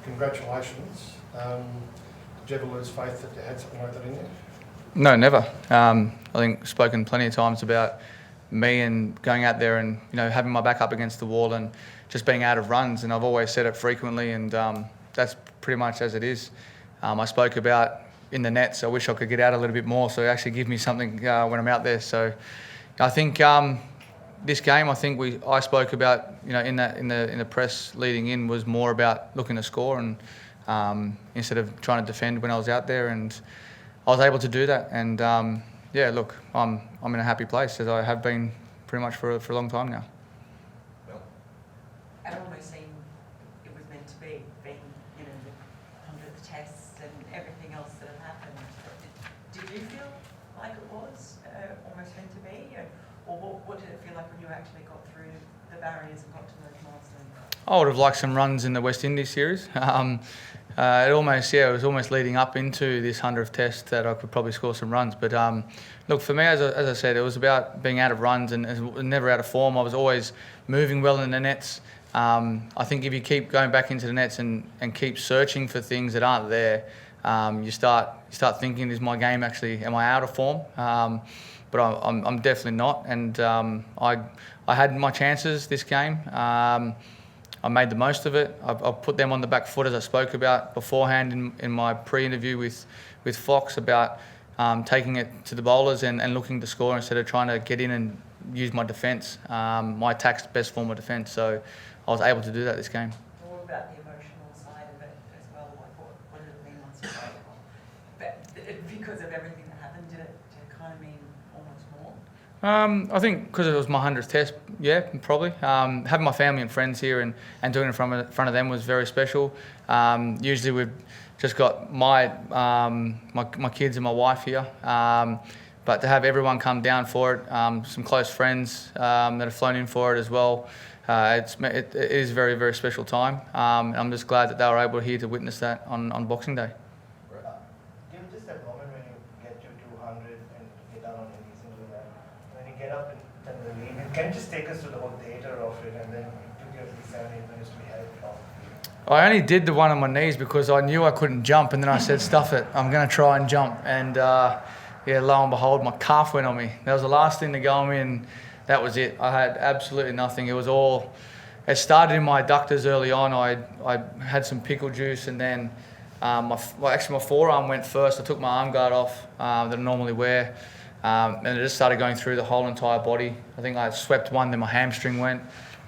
congratulations. Did you ever lose faith that you had something like that in you? No, never. I think I've spoken plenty of times about me and going out there and having my back up against the wall and just being out of runs, and I've always said it frequently, and that's pretty much as it is. I spoke about in the nets. I wish I could get out a little bit more, so actually give me something when I'm out there. So I think this game, I spoke about in the press leading in was more about looking to score and instead of trying to defend when I was out there, and I was able to do that. And look, I'm in a happy place, as I have been pretty much for a long time now. It almost seemed it was meant to be, being the 100th tests and everything else that had happened. Did you feel like it was almost meant to be, or what did it feel like when you actually got through the barriers and got to those milestones? I would have liked some runs in the West Indies series. It was almost leading up into this 100th test that I could probably score some runs. But look, for me, as I said, it was about being out of runs and never out of form. I was always moving well in the nets. I think if you keep going back into the nets and keep searching for things that aren't there, you start thinking, is my game actually, am I out of form? But I'm definitely not. And I had my chances this game. I made the most of it. I put them on the back foot, as I spoke about beforehand in my pre-interview with Fox about taking it to the bowlers and looking to score instead of trying to get in and use my defence. My attack's the best form of defence, so I was able to do that this game. What about the emotional side of it as well? Like what did it mean once you played? But because of everything that happened, did it kind of mean almost more? I think because it was my 100th test, yeah, probably. Having my family and friends here and doing it in front of them was very special. Usually we've just got my kids and my wife here, but to have everyone come down for it, some close friends that have flown in for it as well, it is a very, very special time. I'm just glad that they were able here to witness that on Boxing Day. Give just that moment when you get to 200 and get down on your knees and do that. When you get up and the lead, can you just take us to the whole theatre of it, and then it took you up to 7-8 minutes to be had it off? I only did the one on my knees because I knew I couldn't jump, and then I said, stuff it, I'm going to try and jump. And lo and behold, my calf went on me. That was the last thing to go on me, and that was it. I had absolutely nothing. It started in my adductors early on. I had some pickle juice, and then my forearm went first. I took my arm guard off that I normally wear, and it just started going through the whole entire body. I think I swept one, then my hamstring went.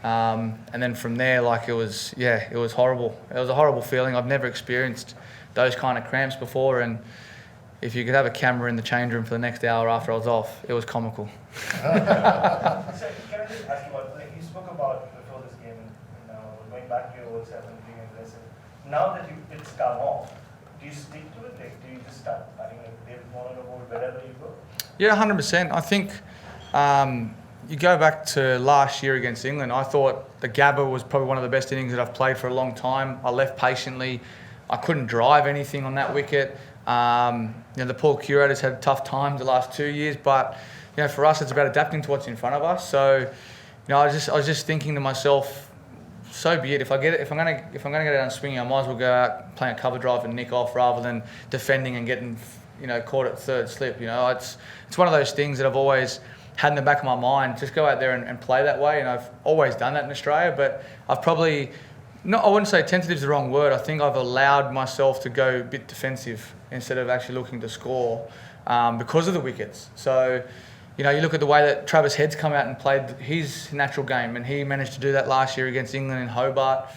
And then from there, it was horrible. It was a horrible feeling. I've never experienced those kind of cramps before, and if you could have a camera in the change room for the next hour after I was off, it was comical. So, can I just ask you about, you spoke about before this game and going back to your old self and being aggressive. Now that it's come off, do you stick to it? Do you just start batting like David Warner or wherever you go? Yeah, 100%. I think you go back to last year against England, I thought the Gabba was probably one of the best innings that I've played for a long time. I left patiently. I couldn't drive anything on that wicket. The poor curators had a tough time the last 2 years, but for us it's about adapting to what's in front of us. So I was just thinking to myself, so be it. If I'm gonna get out and swinging, I might as well go out playing a cover drive and nick off rather than defending and getting caught at third slip. It's one of those things that I've always had in the back of my mind. Just go out there and play that way, and I've always done that in Australia. But I've probably I wouldn't say tentative is the wrong word. I think I've allowed myself to go a bit defensive instead of actually looking to score because of the wickets. So, you look at the way that Travis Head's come out and played his natural game, and he managed to do that last year against England in Hobart.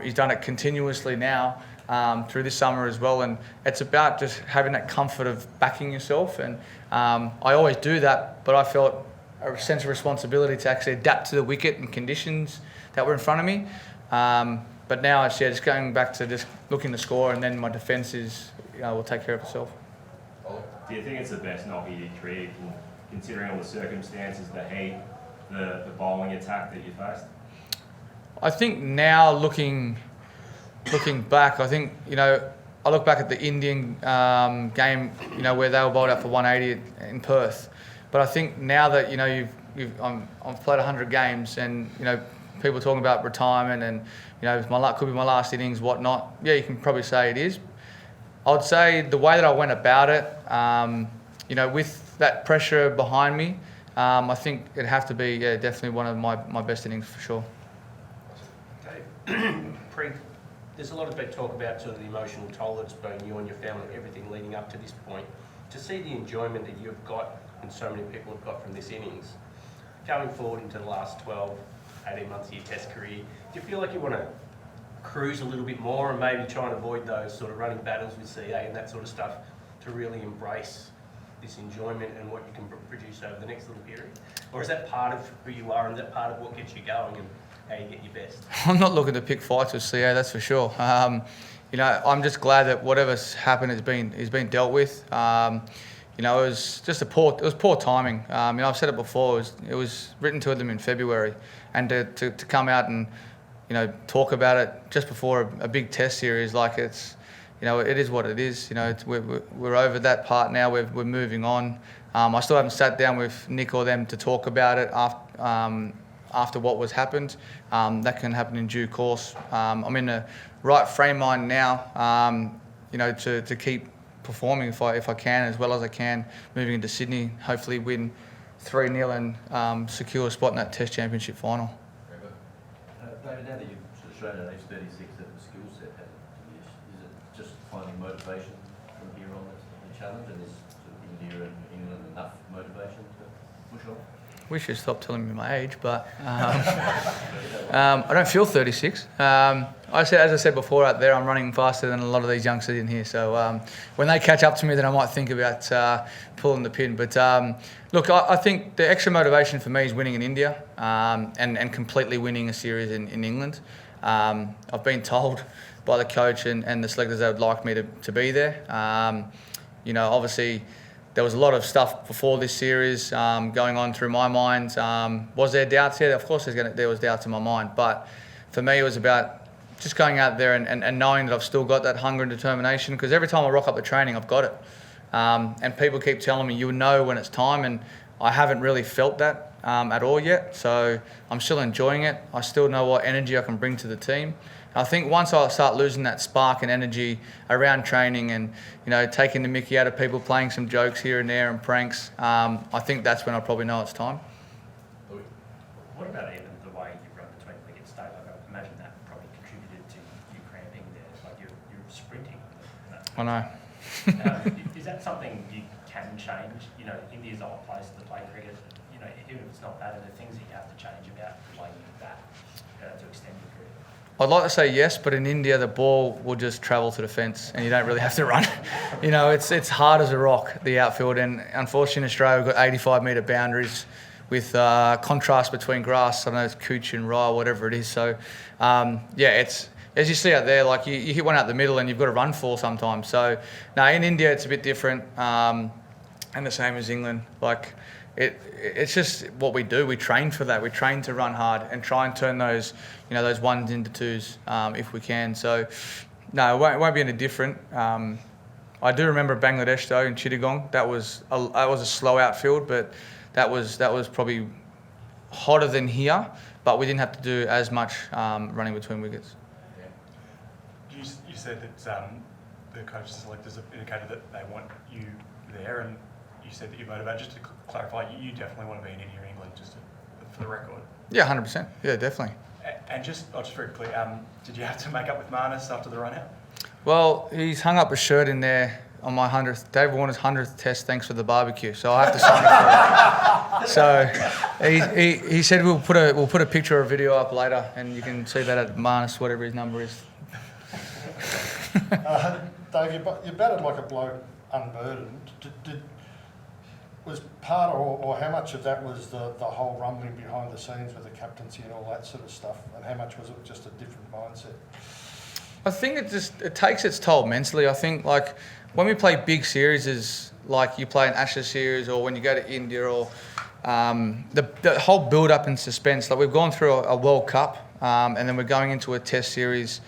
He's done it continuously now through this summer as well, and it's about just having that comfort of backing yourself. And I always do that, but I felt a sense of responsibility to actually adapt to the wicket and conditions that were in front of me. But now it's just going back to just looking to score, and then my defence will take care of itself. Do you think it's the best knock of your career, considering all the circumstances, the heat, the bowling attack that you faced? I think now looking back, I think I look back at the Indian game, where they were bowled out for 180 in Perth. But I think now that I've played 100 games, and people talking about retirement and, could be my last innings, whatnot. Yeah, you can probably say it is. I would say the way that I went about it, with that pressure behind me, I think it'd have to be, definitely one of my best innings for sure. Okay. There's a lot of big talk about sort of the emotional toll that's been you and your family, everything leading up to this point. To see the enjoyment that you've got and so many people have got from this innings, going forward into the last 12, 18 months of your test career, do you feel like you want to cruise a little bit more and maybe try and avoid those sort of running battles with CA and that sort of stuff to really embrace this enjoyment and what you can produce over the next little period? Or is that part of who you are and is that part of what gets you going and how you get your best? I'm not looking to pick fights with CA, that's for sure. I'm just glad that whatever's happened has been dealt with. It was just poor timing. I've said it before. It was written to them in February, and to come out and talk about it just before a big test series, like it is what it is. We're over that part now. We're moving on. I still haven't sat down with Nick or them to talk about it after what was happened. That can happen in due course. I'm in the right frame mind now, to keep performing if I can, as well as I can, moving into Sydney, hopefully win 3-0 and secure a spot in that Test Championship final. David, now that you've sort of shown at age 36 that the skill set hasn't diminished, is it just finding motivation from here on that's the challenge, and is sort of India and England enough motivation to push on? We should stop telling me my age, but I don't feel 36. As I said before out there, I'm running faster than a lot of these youngsters in here. So when they catch up to me, then I might think about pulling the pin. But look, I think the extra motivation for me is winning in India and completely winning a series in England. I've been told by the coach and the selectors they would like me to be there. Obviously, there was a lot of stuff before this series going on through my mind. Was there doubts here? Of course there was doubts in my mind. But for me, it was about just going out there and knowing that I've still got that hunger and determination, because every time I rock up the training, I've got it. And people keep telling me, you'll know when it's time, and I haven't really felt that at all yet. So I'm still enjoying it. I still know what energy I can bring to the team. I think once I start losing that spark and energy around training and, taking the mickey out of people, playing some jokes here and there and pranks, I think that's when I probably know it's time. What about even the way you run between wickets, Dave? I imagine that probably contributed to you cramping there, like you're sprinting. I know. Is that something you can change? India's a hot place to play cricket. Even if it's not that, are there things that you have to change about playing that to extend your career? I'd like to say yes, but in India, the ball will just travel to the fence and you don't really have to run. It's hard as a rock, the outfield. And unfortunately, in Australia, we've got 85-metre boundaries with contrast between grass. I don't know, it's Cooch and Rye, whatever it is. So, it's as you see out there, like you hit one out the middle and you've got to run for sometimes. So, no, in India, it's a bit different. And the same as England. Like, it's just what we do. We train for that. We train to run hard and try and turn those, those ones into twos if we can. So, no, it won't be any different. I do remember Bangladesh though in Chittagong. That was a slow outfield, but that was probably hotter than here. But we didn't have to do as much running between wickets. You said that the coaches and selectors have indicated that they want you there, and you said that you're motivated. Just to clarify, you definitely want to be in India or England, for the record. Yeah, 100%. Yeah, definitely. And just very quickly, did you have to make up with Marnus after the run out? Well, he's hung up a shirt in there on my 100th, Dave Warner's 100th test, thanks for the barbecue. So I have to sign it for it. So he said we'll put a picture or a video up later, and you can see that at Marnus, whatever his number is. Dave, you batted like a bloke unburdened. Was part or how much of that was the whole rumbling behind the scenes with the captaincy and all that sort of stuff, and how much was it just a different mindset? I think it takes its toll mentally. I think like when we play big series, like you play an Ashes series or when you go to India or the whole build up and suspense. Like we've gone through a World Cup and then we're going into a Test series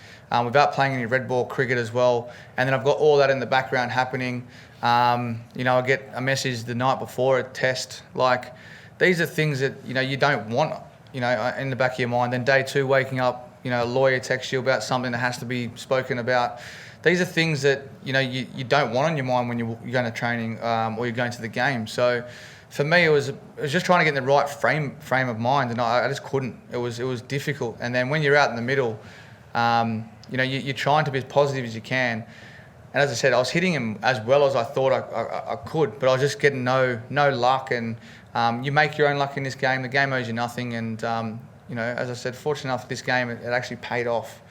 without playing any red ball cricket as well, and then I've got all that in the background happening. I get a message the night before a test. Like these are things that you don't want in the back of your mind. Then day 2, waking up, a lawyer texts you about something that has to be spoken about. These are things that, you don't want on your mind when you're going to training or you're going to the game. So for me, it was just trying to get in the right frame of mind, and I just couldn't. It was difficult. And then when you're out in the middle, you're trying to be as positive as you can. And as I said, I was hitting him as well as I thought I could, but I was just getting no luck. And you make your own luck in this game. The game owes you nothing. And as I said, fortunate enough, this game it actually paid off,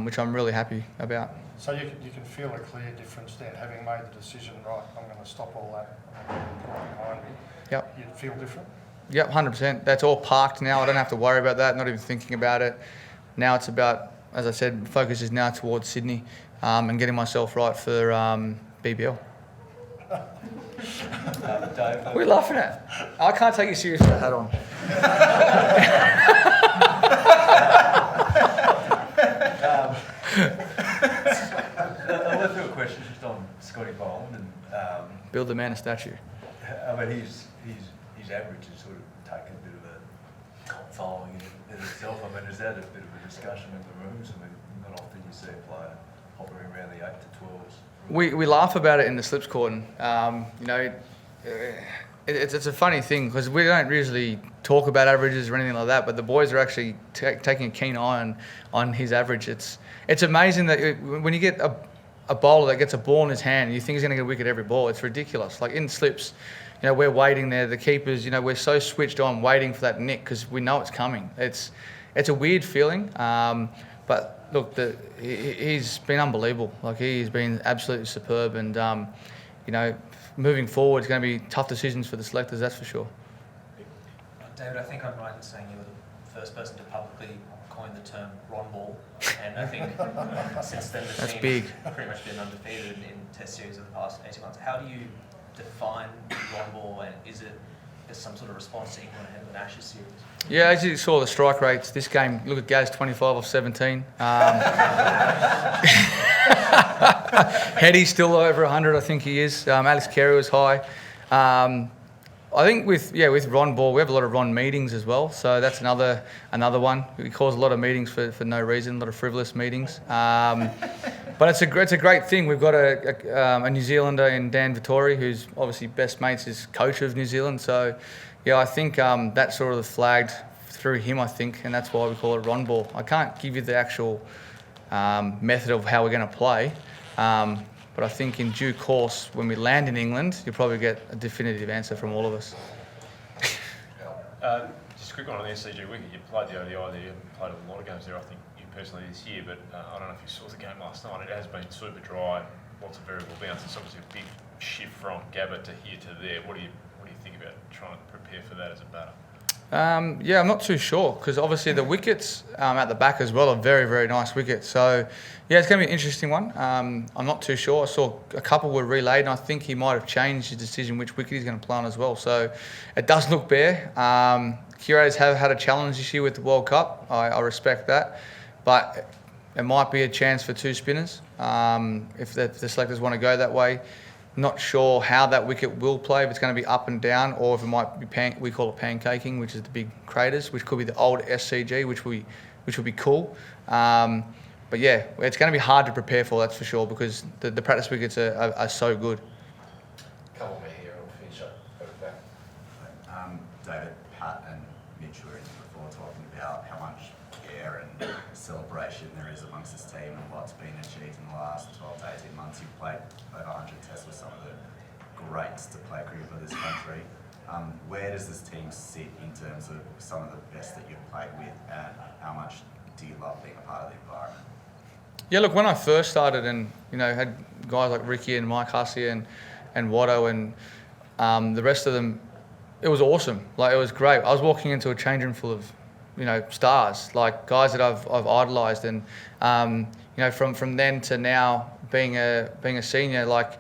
which I'm really happy about. So you can feel a clear difference then, having made the decision, right, I'm going to stop all that, I'm going to put it behind me. Yep. You feel different? Yep, 100%. That's all parked now. I don't have to worry about that, not even thinking about it. Now it's about, as I said, focus is now towards Sydney and getting myself right for BBL. Dave, What are you laughing at? I can't take you serious with that hat on. I went through a question just on Scotty Boland, and Build the man a statue. I mean his average has sort of taken a bit of a cult following in itself. I mean, is that a bit of a discussion in the rooms? I mean, not often you see a player hovering around the 8 to 12s. We laugh about it in the slips cordon. It's a funny thing because we don't usually talk about averages or anything like that, but the boys are actually taking a keen eye on his average. It's amazing that when you get a bowler that gets a ball in his hand, you think he's going to get a wicket every ball. It's ridiculous. Like in slips, we're waiting there. The keepers, we're so switched on waiting for that nick because we know it's coming. It's a weird feeling, but look, he's been unbelievable. Like he's been absolutely superb, and moving forward, it's going to be tough decisions for the selectors, that's for sure. David, I think I'm right in saying you were the first person to publicly coin the term Ron Ball, and I think since then the That's team's big. pretty much been undefeated in Test series of the past 18 months. How do you define Ron Ball, and is it some sort of response to England ahead of an Ashes series? Yeah, as you saw the strike rates this game, look at Gaz, 25 off 17. Heady's still over 100, I think he is. Alex Carey was high. I think with Ron Ball, we have a lot of Ron meetings as well. So that's another one. We cause a lot of meetings for no reason, a lot of frivolous meetings. But it's a great thing. We've got a New Zealander in Dan Vittori, who's obviously best mates is coach of New Zealand. So yeah, I think that's sort of flagged through him, I think, and that's why we call it Ron Ball. I can't give you the actual method of how we're going to play. But I think in due course, when we land in England, you'll probably get a definitive answer from all of us. Just a quick one on the SCG wicket. You played the ODI there, you haven't played a lot of games there, I think you personally this year, but I don't know if you saw the game last night. It has been super dry, lots of variable bounce. It's obviously a big shift from Gabba to here to there. What do you think about trying to prepare for that as a batter? Yeah, I'm not too sure because obviously the wickets at the back as well are very, very nice wickets. So yeah, it's going to be an interesting one. I'm not too sure. I saw a couple were relayed, and I think he might have changed his decision which wicket he's going to play on as well. So it does look bare. Curators have had a challenge this year with the World Cup. I respect that, but it might be a chance for 2 spinners if the selectors want to go that way. Not sure how that wicket will play, if it's going to be up and down, or if it might be we call it pancaking, which is the big craters, which could be the old SCG, which would be cool. But yeah, it's going to be hard to prepare for, that's for sure, because the practice wickets are so good. Come over here and finish up over back. David, Pat and Mitch were in before talking about how much care and celebration there is amongst this team and what's been achieved in the last 12 to 18 months. You've played over 100 tests with some of the greats to play cricket for this country. Where does this team sit in terms of some of the best that you've played with, and how much do you love being a part of the environment? Yeah, look, when I first started and, had guys like Ricky and Mike Hussey and Watto and the rest of them, it was awesome. Like, it was great. I was walking into a change room full of, stars, like guys that I've idolised. And, from then to now being a senior, like,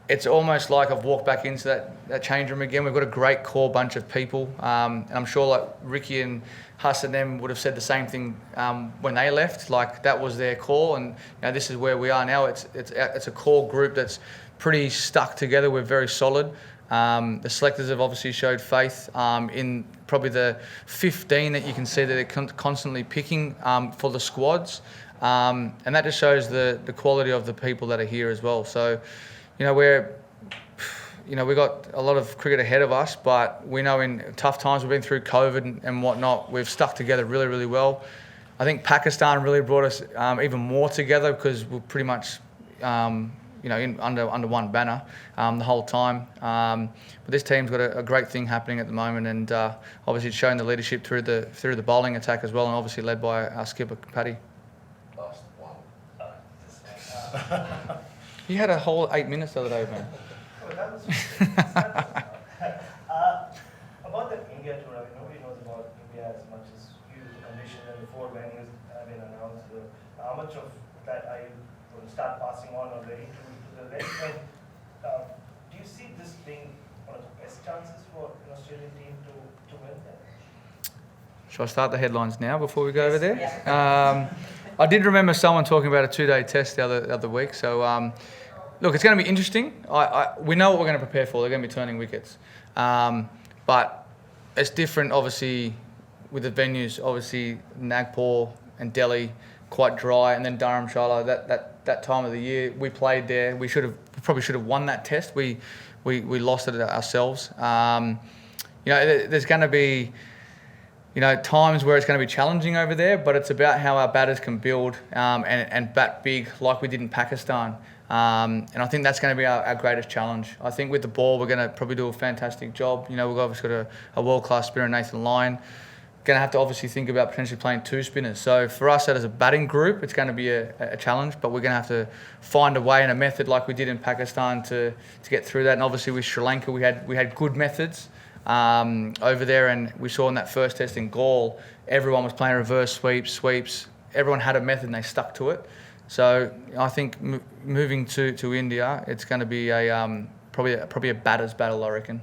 it's almost like I've walked back into that change room again. We've got a great core bunch of people. And I'm sure like Ricky and Huss and them would have said the same thing when they left. Like, that was their core, and this is where we are now. It's a core group that's pretty stuck together. We're very solid. The selectors have obviously showed faith in probably the 15 that you can see that they're constantly picking for the squads. And that just shows the quality of the people that are here as well. So, we've got a lot of cricket ahead of us, but we know in tough times, we've been through COVID and whatnot, we've stuck together really, really well. I think Pakistan really brought us even more together because we're pretty much, under one banner the whole time. But this team's got a great thing happening at the moment, and obviously it's showing the leadership through the bowling attack as well, and obviously led by our skipper Paddy. Last one. You had a whole 8 minutes the other day, man. Oh, that was about the India tour, I mean, nobody knows about India as much as you, the condition and the 4 venues have been announced. How much of that are you going to start passing on already to the rest? And do you see this being one of the best chances for an Australian team to win that? Shall I start the headlines now before we go over there? I did remember someone talking about a 2-day test the other week. So, look, it's going to be interesting. We know what we're going to prepare for. They're going to be turning wickets. But it's different, obviously, with the venues. Obviously, Nagpur and Delhi, quite dry. And then Dharamshala, that time of the year, we played there. We probably should have won that test. We lost it ourselves. There's going to be times where it's going to be challenging over there, but it's about how our batters can build and bat big like we did in Pakistan. And I think that's going to be our greatest challenge. I think with the ball, we're going to probably do a fantastic job. We've obviously got a world-class spinner, Nathan Lyon. Going to have to obviously think about potentially playing 2 spinners. So for us as a batting group, it's going to be a challenge, but we're going to have to find a way and a method like we did in Pakistan to get through that. And obviously with Sri Lanka, we had good methods over there, and we saw in that first test in Gaul, everyone was playing reverse sweeps. Everyone had a method and they stuck to it. So I think moving to India, it's going to be probably a batter's battle, I reckon.